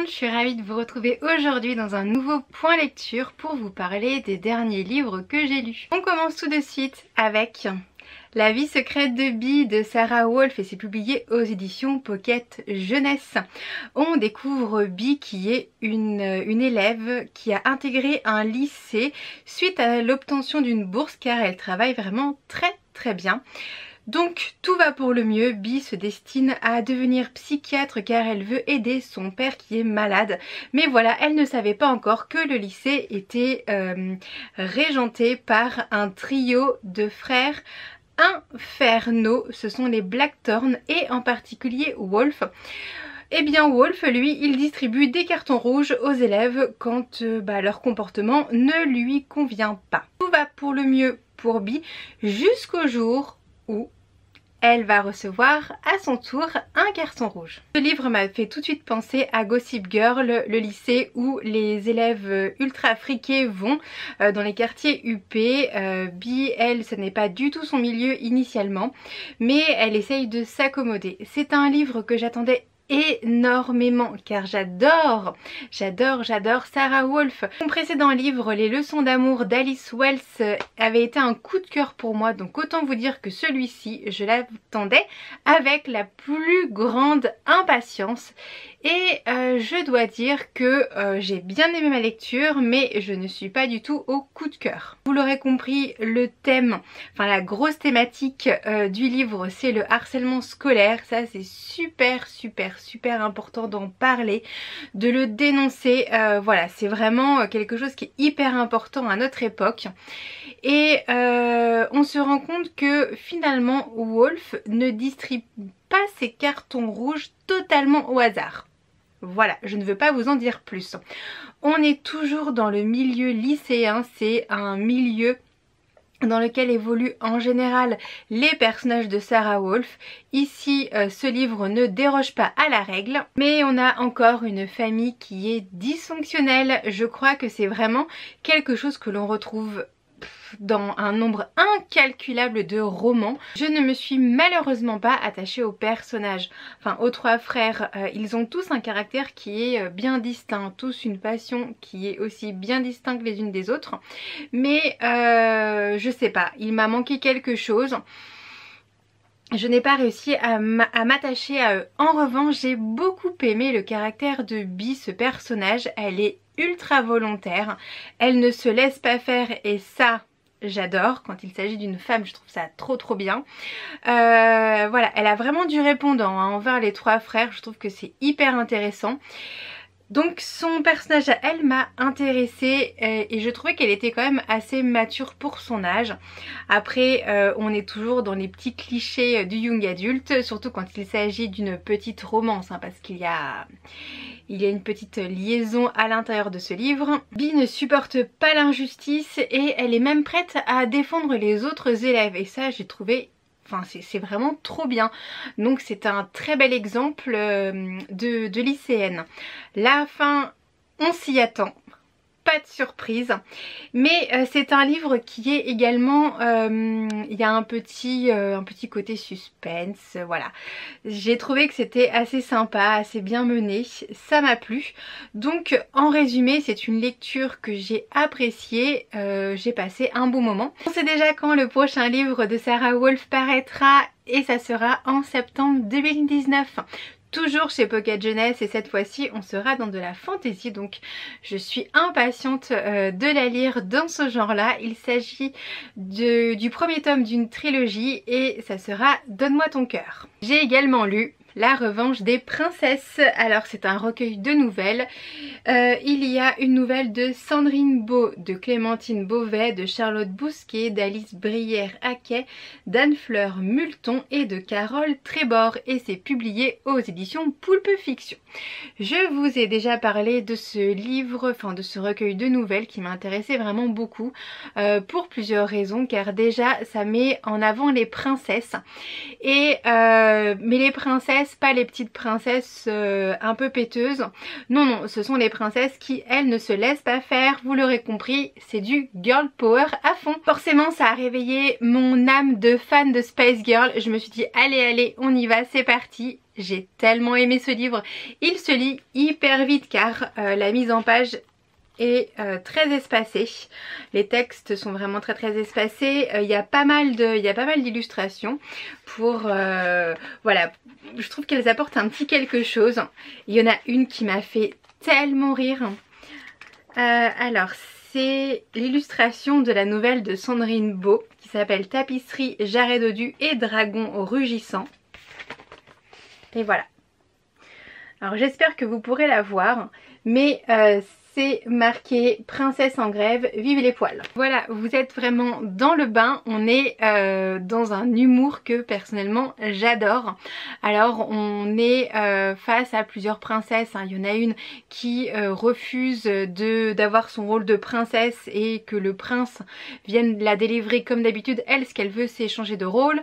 je suis ravie de vous retrouver aujourd'hui dans un nouveau point lecture pour vous parler des derniers livres que j'ai lus. On commence tout de suite avec La vie secrète de Bee de Sarah Wolf et c'est publié aux éditions Pocket Jeunesse. On découvre Bee qui est une élève qui a intégré un lycée suite à l'obtention d'une bourse car elle travaille vraiment très bien. Donc tout va pour le mieux, Bee se destine à devenir psychiatre car elle veut aider son père qui est malade. Mais voilà, elle ne savait pas encore que le lycée était régenté par un trio de frères infernaux. Ce sont les Blackthorn et en particulier Wolf. Eh bien Wolf, lui, il distribue des cartons rouges aux élèves quand leur comportement ne lui convient pas. Tout va pour le mieux pour Bee jusqu'au jour où elle va recevoir à son tour un carton rouge. Ce livre m'a fait tout de suite penser à Gossip Girl, le lycée où les élèves ultra friqués vont dans les quartiers huppés. Bee, elle, ce n'est pas du tout son milieu initialement, mais elle essaye de s'accommoder. C'est un livre que j'attendais énormément car j'adore Sarah Wolf. Mon précédent livre, Les leçons d'amour d'Alice Wells, avait été un coup de cœur pour moi, donc autant vous dire que celui-ci je l'attendais avec la plus grande impatience. Et je dois dire que j'ai bien aimé ma lecture, mais je ne suis pas du tout au coup de cœur. Vous l'aurez compris, le thème, enfin la grosse thématique du livre, c'est le harcèlement scolaire. Ça c'est super important d'en parler, de le dénoncer. Voilà, c'est vraiment quelque chose qui est hyper important à notre époque. Et on se rend compte que finalement Wolf ne distribue pas ses cartons rouges totalement au hasard. Voilà, je ne veux pas vous en dire plus. On est toujours dans le milieu lycéen, c'est un milieu dans lequel évoluent en général les personnages de Sarah Wolf. Ici, ce livre ne déroge pas à la règle, mais on a encore une famille qui est dysfonctionnelle. Je crois que c'est vraiment quelque chose que l'on retrouve dans un nombre incalculable de romans. Je ne me suis malheureusement pas attachée aux personnages, enfin aux trois frères. Ils ont tous un caractère qui est bien distinct, tous une passion qui est aussi bien distincte les unes des autres, mais je sais pas, il m'a manqué quelque chose. Je n'ai pas réussi à m'attacher à eux. En revanche, j'ai beaucoup aimé le caractère de Bee, ce personnage. Elle est ultra volontaire, elle ne se laisse pas faire et ça j'adore. Quand il s'agit d'une femme, je trouve ça trop bien. Voilà, elle a vraiment du répondant envers les trois frères, je trouve que c'est hyper intéressant. Donc son personnage à elle m'a intéressée et je trouvais qu'elle était quand même assez mature pour son âge. Après on est toujours dans les petits clichés du young adulte, surtout quand il s'agit d'une petite romance parce qu'il y a une petite liaison à l'intérieur de ce livre. Bee ne supporte pas l'injustice et elle est même prête à défendre les autres élèves et ça j'ai trouvé... Enfin, c'est vraiment trop bien. Donc c'est un très bel exemple de lycéenne. La fin, on s'y attend. Pas de surprise. Mais c'est un livre qui est également... il y a un petit côté suspense. Voilà. J'ai trouvé que c'était assez sympa, assez bien mené. Ça m'a plu. Donc en résumé, c'est une lecture que j'ai appréciée. J'ai passé un bon moment. On sait déjà quand le prochain livre de Sarah Wolf paraîtra et ça sera en septembre 2019. Toujours chez Pocket Jeunesse et cette fois-ci on sera dans de la fantasy, donc je suis impatiente de la lire dans ce genre là. Il s'agit du premier tome d'une trilogie et ça sera Donne-moi ton cœur. J'ai également lu La revanche des princesses. Alors c'est un recueil de nouvelles. Il y a une nouvelle de Sandrine Beau, de Clémentine Beauvais, de Charlotte Bousquet, d'Alice Brière-Haquet, d'Anne-Fleur Multon et de Carole Trébor et c'est publié aux éditions Poulpe Fiction. Je vous ai déjà parlé de ce livre, enfin de ce recueil de nouvelles qui m'intéressait vraiment beaucoup pour plusieurs raisons, car déjà ça met en avant les princesses et mais les princesses princesses, pas les petites princesses un peu péteuses. Non, non, ce sont des princesses qui, elles, ne se laissent pas faire. Vous l'aurez compris, c'est du girl power à fond. Forcément, ça a réveillé mon âme de fan de Spice Girl. Je me suis dit, allez, allez, on y va, c'est parti. J'ai tellement aimé ce livre. Il se lit hyper vite car la mise en page est très espacée. Les textes sont vraiment très espacés. Il y a pas mal d'illustrations pour voilà, je trouve qu'elles apportent un petit quelque chose. Il y en a une qui m'a fait tellement rire. Alors c'est l'illustration de la nouvelle de Sandrine Beau qui s'appelle Tapisserie, jarret dodu et dragon rugissant. Et voilà. Alors j'espère que vous pourrez la voir, mais c'est marqué princesse en grève, vive les poils. Voilà, vous êtes vraiment dans le bain. On est dans un humour que personnellement j'adore. Alors on est face à plusieurs princesses, hein. Il y en a une qui refuse d'avoir son rôle de princesse et que le prince vienne la délivrer comme d'habitude. Elle, ce qu'elle veut, c'est changer de rôle.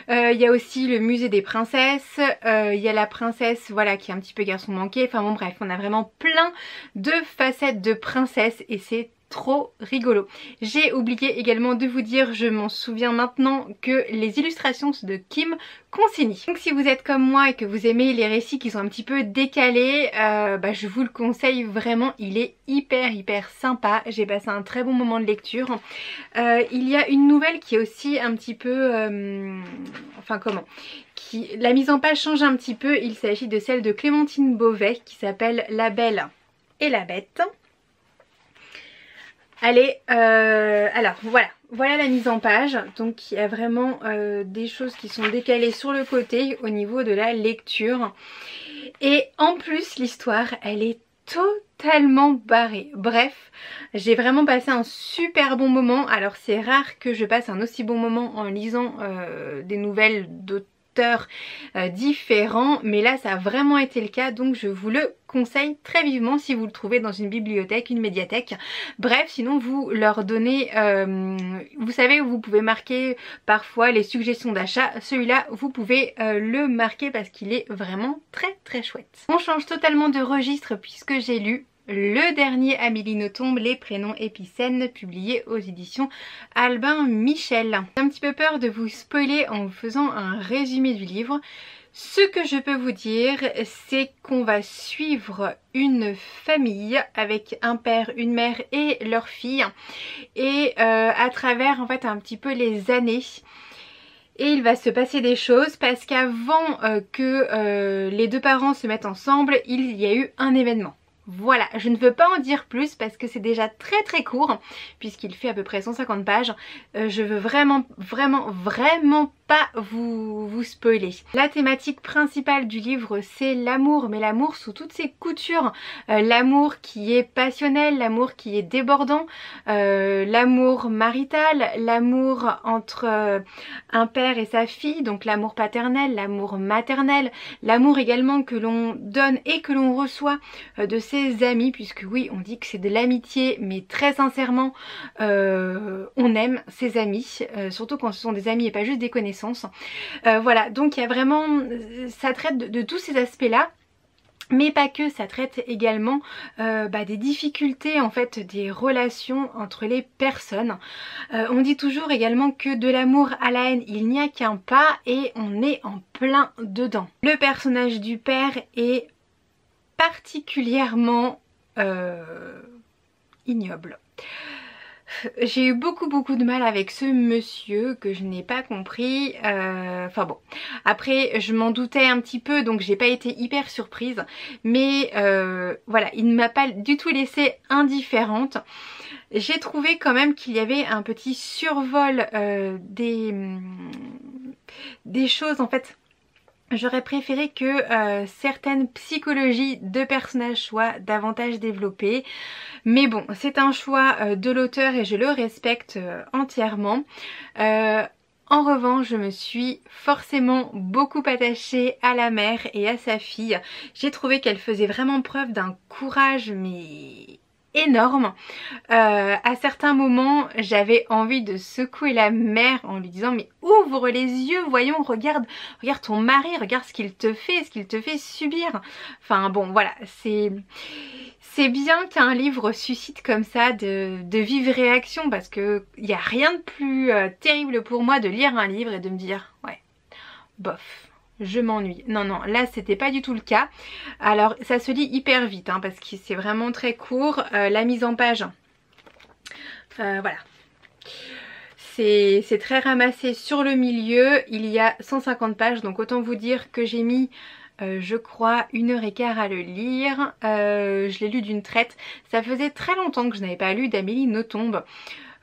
Il y a aussi le musée des princesses. Il y a la princesse, voilà, qui est un petit peu garçon manqué. Enfin bon bref, on a vraiment plein de facettes de princesse et c'est trop rigolo. J'ai oublié également de vous dire, je m'en souviens maintenant, que les illustrations sont de Kim Consigny. Donc si vous êtes comme moi et que vous aimez les récits qui sont un petit peu décalés, je vous le conseille vraiment, il est hyper sympa. J'ai passé un très bon moment de lecture. Il y a une nouvelle qui est aussi un petit peu... la mise en page change un petit peu. Il s'agit de celle de Clémentine Beauvais qui s'appelle La Belle et la Bête. Allez, alors voilà la mise en page. Donc il y a vraiment des choses qui sont décalées sur le côté au niveau de la lecture. Et en plus l'histoire, elle est totalement barrée. Bref, j'ai vraiment passé un super bon moment. Alors c'est rare que je passe un aussi bon moment en lisant des nouvelles d'auteurs différents, mais là ça a vraiment été le cas, donc je vous le conseille très vivement si vous le trouvez dans une bibliothèque, une médiathèque. Bref, sinon vous leur donnez, vous savez, vous pouvez marquer parfois les suggestions d'achat. Celui-là vous pouvez le marquer parce qu'il est vraiment très chouette. On change totalement de registre puisque j'ai lu le dernier Amélie Nothomb, Les prénoms épicènes, publié aux éditions Albin Michel. J'ai un petit peu peur de vous spoiler en vous faisant un résumé du livre. Ce que je peux vous dire, c'est qu'on va suivre une famille avec un père, une mère et leur fille. Et à travers en fait un petit peu les années. Et il va se passer des choses parce qu'avant que les deux parents se mettent ensemble, il y a eu un événement. Voilà, je ne veux pas en dire plus parce que c'est déjà très court puisqu'il fait à peu près 150 pages. Je veux vraiment pas vous spoiler. La thématique principale du livre c'est l'amour, mais l'amour sous toutes ses coutures. L'amour qui est passionnel, l'amour qui est débordant, l'amour marital, l'amour entre un père et sa fille, donc l'amour paternel, l'amour maternel, l'amour également que l'on donne et que l'on reçoit de ses amis, puisque oui on dit que c'est de l'amitié, mais très sincèrement on aime ses amis, surtout quand ce sont des amis et pas juste des connaissances. Voilà, donc il y a vraiment, ça traite de tous ces aspects là. Mais pas que, ça traite également des difficultés en fait des relations entre les personnes. On dit toujours également que de l'amour à la haine il n'y a qu'un pas et on est en plein dedans. Le personnage du père est particulièrement ignoble. J'ai eu beaucoup de mal avec ce monsieur que je n'ai pas compris. Enfin bon, après je m'en doutais un petit peu donc j'ai pas été hyper surprise. Mais voilà, il ne m'a pas du tout laissée indifférente. J'ai trouvé quand même qu'il y avait un petit survol des choses en fait. J'aurais préféré que certaines psychologies de personnages soient davantage développées. Mais bon, c'est un choix de l'auteur et je le respecte entièrement. En revanche, je me suis forcément beaucoup attachée à la mère et à sa fille. J'ai trouvé qu'elle faisait vraiment preuve d'un courage mais énorme. À certains moments j'avais envie de secouer la mère en lui disant mais ouvre les yeux, voyons, regarde ton mari, regarde ce qu'il te fait subir. Enfin bon voilà, c'est bien qu'un livre suscite comme ça de vives réactions, parce que il n'y a rien de plus terrible pour moi de lire un livre et de me dire ouais bof, je m'ennuie. Non, non, là c'était pas du tout le cas. Alors ça se lit hyper vite hein, parce que c'est vraiment très court. La mise en page, voilà. C'est très ramassé sur le milieu. Il y a 150 pages, donc autant vous dire que j'ai mis je crois 1h15 à le lire. Je l'ai lu d'une traite. Ça faisait très longtemps que je n'avais pas lu d'Amélie Nothomb.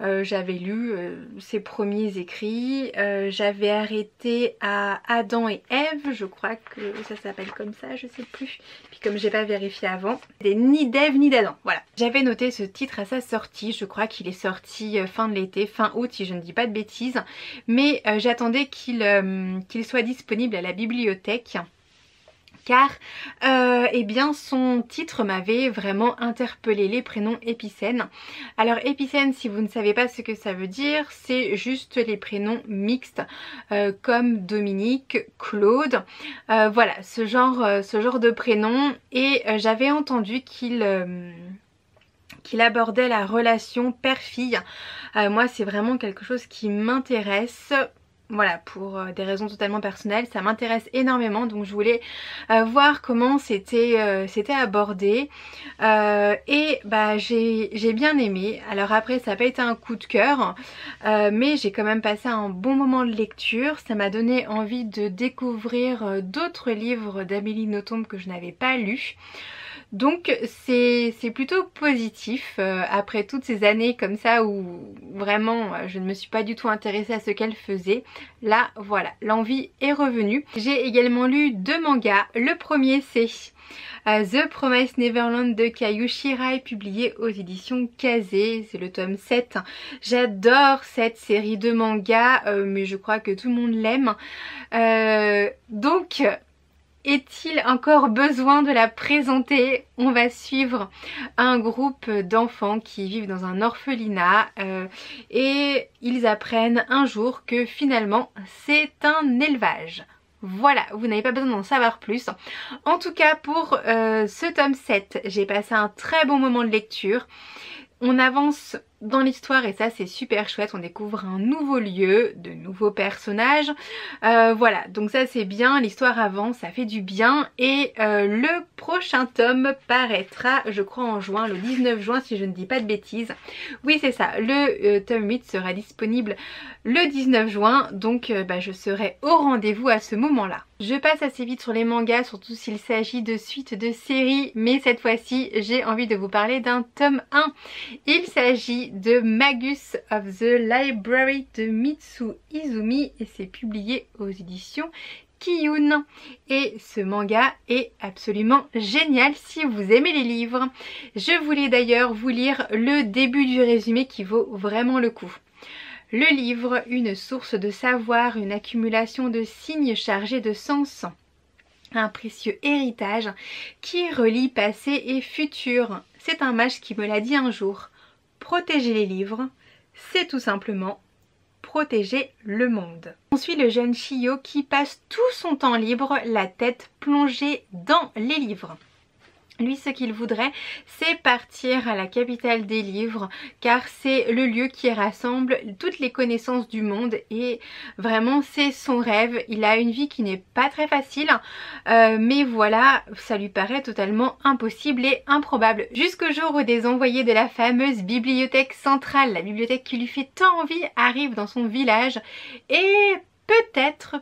J'avais lu ses premiers écrits, j'avais arrêté à Adam et Ève, je crois que ça s'appelle comme ça, je sais plus. Puis comme j'ai pas vérifié avant, c'était ni d'Ève ni d'Adam, voilà. J'avais noté ce titre à sa sortie, je crois qu'il est sorti fin de l'été, fin août si je ne dis pas de bêtises. Mais j'attendais qu'il soit disponible à la bibliothèque. Car eh bien son titre m'avait vraiment interpellé, les prénoms épicènes. Alors épicène, si vous ne savez pas ce que ça veut dire, c'est juste les prénoms mixtes comme Dominique, Claude, voilà ce genre de prénom. Et j'avais entendu qu'il abordait la relation père-fille. Moi c'est vraiment quelque chose qui m'intéresse. Voilà, pour des raisons totalement personnelles, ça m'intéresse énormément, donc je voulais voir comment c'était abordé. Et bah j'ai bien aimé. Alors après ça n'a pas été un coup de cœur, mais j'ai quand même passé un bon moment de lecture. Ça m'a donné envie de découvrir d'autres livres d'Amélie Nothomb que je n'avais pas lus. Donc c'est plutôt positif après toutes ces années comme ça où vraiment je ne me suis pas du tout intéressée à ce qu'elle faisait. Là voilà, l'envie est revenue. J'ai également lu 2 mangas. Le premier c'est The Promised Neverland de Kayu Shirai, publié aux éditions Kazé, c'est le tome 7. J'adore cette série de mangas, mais je crois que tout le monde l'aime. Donc est-il encore besoin de la présenter? On va suivre un groupe d'enfants qui vivent dans un orphelinat et ils apprennent un jour que finalement c'est un élevage. Voilà, vous n'avez pas besoin d'en savoir plus. En tout cas pour ce tome 7, j'ai passé un très bon moment de lecture. On avance dans l'histoire et ça c'est super chouette, on découvre un nouveau lieu, de nouveaux personnages, voilà, donc ça c'est bien, l'histoire avance, ça fait du bien. Et le prochain tome paraîtra je crois en juin, le 19 juin si je ne dis pas de bêtises. Oui c'est ça, le tome 8 sera disponible le 19 juin, donc je serai au rendez-vous à ce moment-là. Je passe assez vite sur les mangas, surtout s'il s'agit de suites de séries, mais cette fois-ci j'ai envie de vous parler d'un tome 1. Il s'agit de Magus of the Library de Mitsu Izumi et c'est publié aux éditions Kiyun. Et ce manga est absolument génial si vous aimez les livres. Je voulais d'ailleurs vous lire le début du résumé qui vaut vraiment le coup. Le livre, une source de savoir, une accumulation de signes chargés de sens. Un précieux héritage qui relie passé et futur. C'est un mage qui me l'a dit un jour. Protéger les livres, c'est tout simplement protéger le monde. On suit le jeune Chiyo qui passe tout son temps libre, la tête plongée dans les livres. Lui, ce qu'il voudrait, c'est partir à la capitale des livres, car c'est le lieu qui rassemble toutes les connaissances du monde et vraiment c'est son rêve. Il a une vie qui n'est pas très facile, mais voilà, ça lui paraît totalement impossible et improbable. Jusqu'au jour où des envoyés de la fameuse bibliothèque centrale, la bibliothèque qui lui fait tant envie, arrivent dans son village et peut-être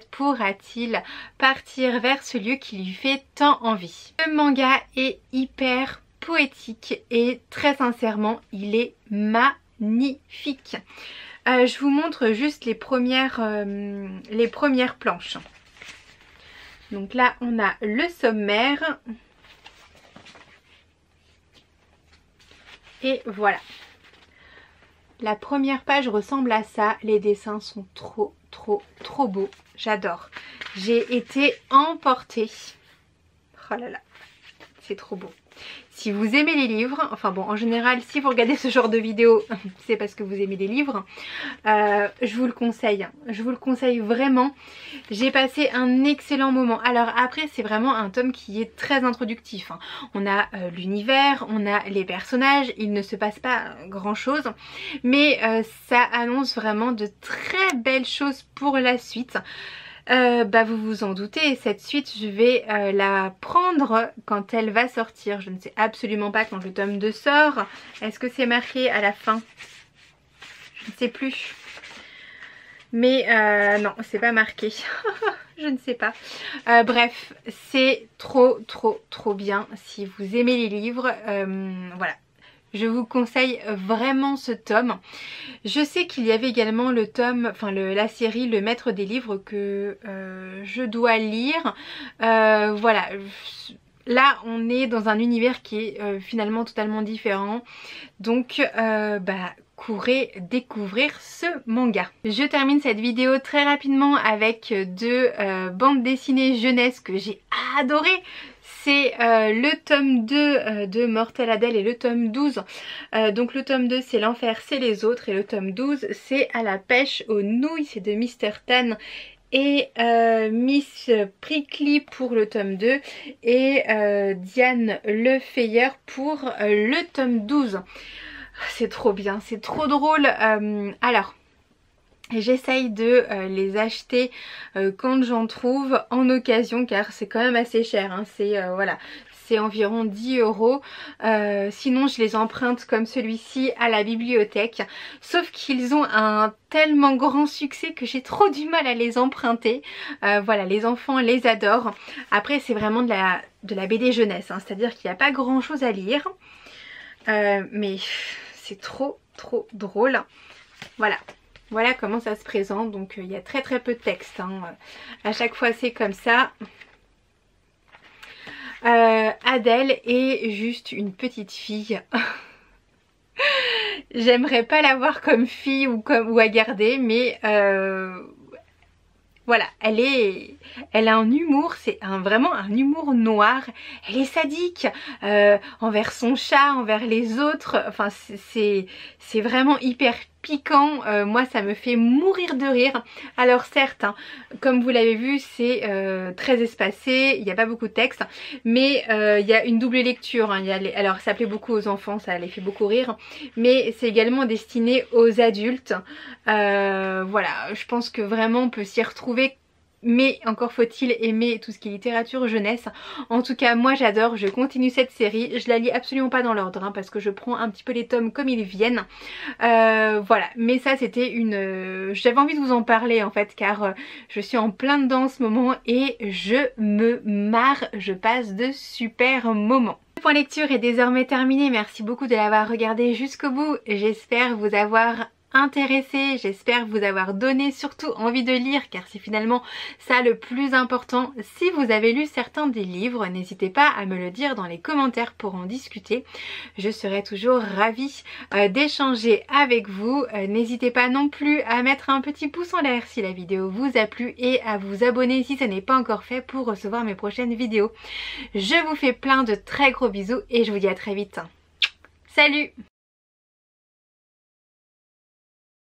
pourra-t-il partir vers ce lieu qui lui fait tant envie. Le manga est hyper poétique et très sincèrement, il est magnifique. Je vous montre juste les premières planches. Donc là, on a le sommaire. Et voilà. La première page ressemble à ça. Les dessins sont trop beaux. J'adore. J'ai été emportée. Oh là là. c'est trop beau. Si vous aimez les livres, enfin bon en général si vous regardez ce genre de vidéo c'est parce que vous aimez les livres, je vous le conseille vraiment. J'ai passé un excellent moment. Alors après c'est vraiment un tome qui est très introductif, hein. On a l'univers, on a les personnages, il ne se passe pas grand chose mais ça annonce vraiment de très belles choses pour la suite. Vous vous en doutez, cette suite je vais la prendre quand elle va sortir. Je ne sais absolument pas quand le tome 2 sort. Est-ce que c'est marqué à la fin? Je ne sais plus. Mais non, c'est pas marqué. Je ne sais pas. Bref, c'est trop bien. Si vous aimez les livres, voilà. Je vous conseille vraiment ce tome. Je sais qu'il y avait également le tome, enfin la série Le Maître des Livres que je dois lire. Voilà. Là on est dans un univers qui est finalement totalement différent. Donc courez découvrir ce manga. Je termine cette vidéo très rapidement avec deux bandes dessinées jeunesse que j'ai adoré. C'est le tome 2 de Mortel Adèle et le tome 12. Donc le tome 2 c'est L'Enfer c'est les autres et le tome 12 c'est À la pêche aux nouilles. C'est de Mr. Tan et Miss Prickly pour le tome 2 et Diane Lefeyer pour le tome 12. C'est trop bien, c'est trop drôle. Alors j'essaye de les acheter quand j'en trouve en occasion car c'est quand même assez cher, hein. C'est voilà, c'est environ 10 €. Sinon je les emprunte comme celui-ci à la bibliothèque. Sauf qu'ils ont un tellement grand succès que j'ai trop du mal à les emprunter. Voilà, les enfants les adorent. Après c'est vraiment de la BD jeunesse, hein. C'est-à-dire qu'il n'y a pas grand chose à lire. Mais c'est trop drôle. Voilà comment ça se présente. Donc il y a très peu de texte, hein. À chaque fois c'est comme ça. Adèle est juste une petite fille. J'aimerais pas l'avoir comme fille ou à garder, mais voilà, elle a un humour, c'est vraiment un humour noir. Elle est sadique envers son chat, envers les autres. Enfin c'est vraiment hyper piquant. Moi ça me fait mourir de rire. Alors certes, hein, comme vous l'avez vu c'est très espacé, il n'y a pas beaucoup de texte, mais il y a une double lecture, hein. Alors ça plaît beaucoup aux enfants, ça les fait beaucoup rire, mais c'est également destiné aux adultes. Voilà, je pense que vraiment on peut s'y retrouver. Mais encore faut-il aimer tout ce qui est littérature jeunesse. En tout cas moi j'adore, je continue cette série. Je la lis absolument pas dans l'ordre, hein, parce que je prends un petit peu les tomes comme ils viennent. Voilà, mais ça c'était une... J'avais envie de vous en parler en fait car je suis en plein dedans en ce moment et je me marre, je passe de super moments. Le point lecture est désormais terminé, merci beaucoup de l'avoir regardé jusqu'au bout. J'espère vous avoir intéressé, j'espère vous avoir donné surtout envie de lire car c'est finalement ça le plus important. Si vous avez lu certains des livres, n'hésitez pas à me le dire dans les commentaires pour en discuter. Je serai toujours ravie d'échanger avec vous. N'hésitez pas non plus à mettre un petit pouce en l'air si la vidéo vous a plu et à vous abonner si ce n'est pas encore fait pour recevoir mes prochaines vidéos. Je vous fais plein de très gros bisous et je vous dis à très vite. Salut!